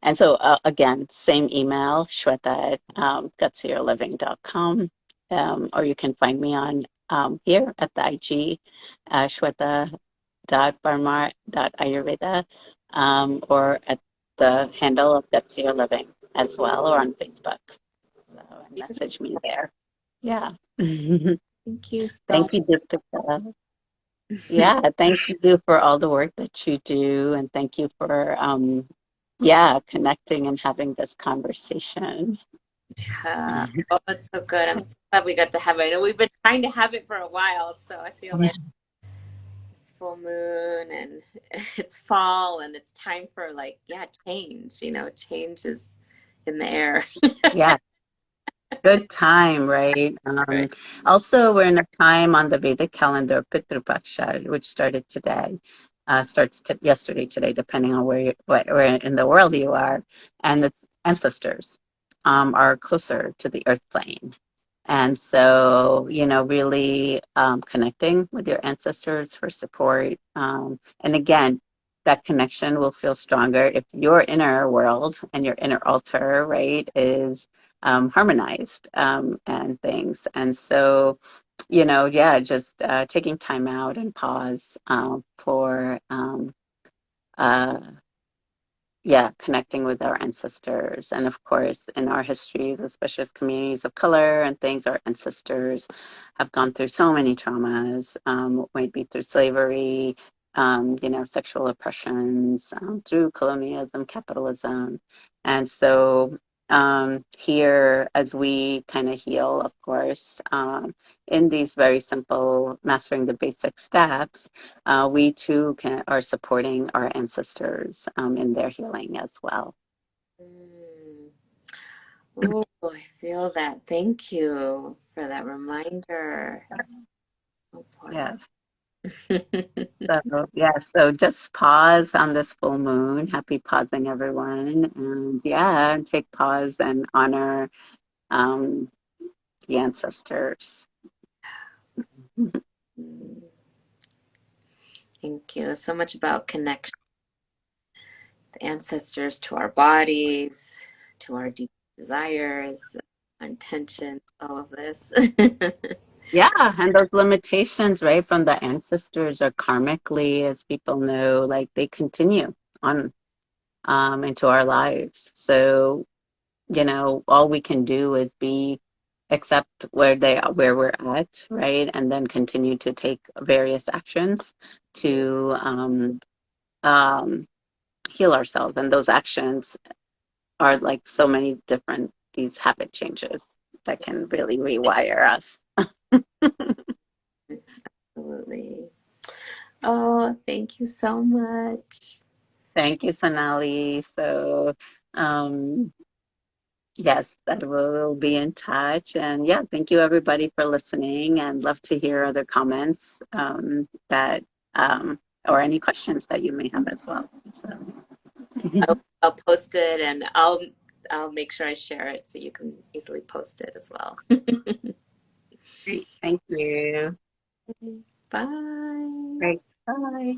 and so, again, same email, Shweta at gutsierliving.com. Or you can find me on here at the IG, Shweta.Parmar.Ayurveda, or at the handle of Gutsier Living as well, or on Facebook. So, and message me there. Yeah. Thank you so Thank you, Deepika. Yeah, thank you for all the work that you do, and thank you for yeah, connecting and having this conversation. much. Oh, it's so good. I'm so glad we got to have it. And we've been trying to have it for a while, so I feel Yeah. like it's full moon and it's fall and it's time for like, yeah, change. Change is in the air. Yeah, good time, right? Right. Also, we're in a time on the Vedic calendar, Pitru Paksha, which started today. Starts yesterday, today, depending on where in the world you are, and the ancestors are closer to the earth plane. And so, really connecting with your ancestors for support. And again, that connection will feel stronger if your inner world and your inner altar, right, is harmonized and things. And so, yeah, just taking time out and pause for uh, yeah, connecting with our ancestors. And of course, in our histories, especially as communities of color and things, our ancestors have gone through so many traumas, might be through slavery, sexual oppressions, through colonialism, capitalism. And so here, as we kind of heal, of course, in these very simple mastering the basic steps, we too are supporting our ancestors in their healing as well. Mm. Oh, I feel that. Thank you for that reminder. So important. Yes. So, yeah, so just pause on this full moon. Happy pausing, everyone. And yeah, take pause and honor um, the ancestors. Mm. Thank you. So much about connection, the ancestors to our bodies, to our deep desires, intention, all of this. Yeah, and those limitations, right, from the ancestors are karmically, as people know, like they continue on into our lives. So all we can do is be accept where we're at, right? And then continue to take various actions to um, heal ourselves. And those actions are like so many different these habit changes that can really rewire us. Absolutely. Oh, thank you so much. Thank you, Sonali. So um, yes, that we'll be in touch. And yeah, thank you everybody for listening, and love to hear other comments that or any questions that you may have as well. So I'll post it and I'll make sure I share it so you can easily post it as well. great. Thank you. Bye. Great. Bye.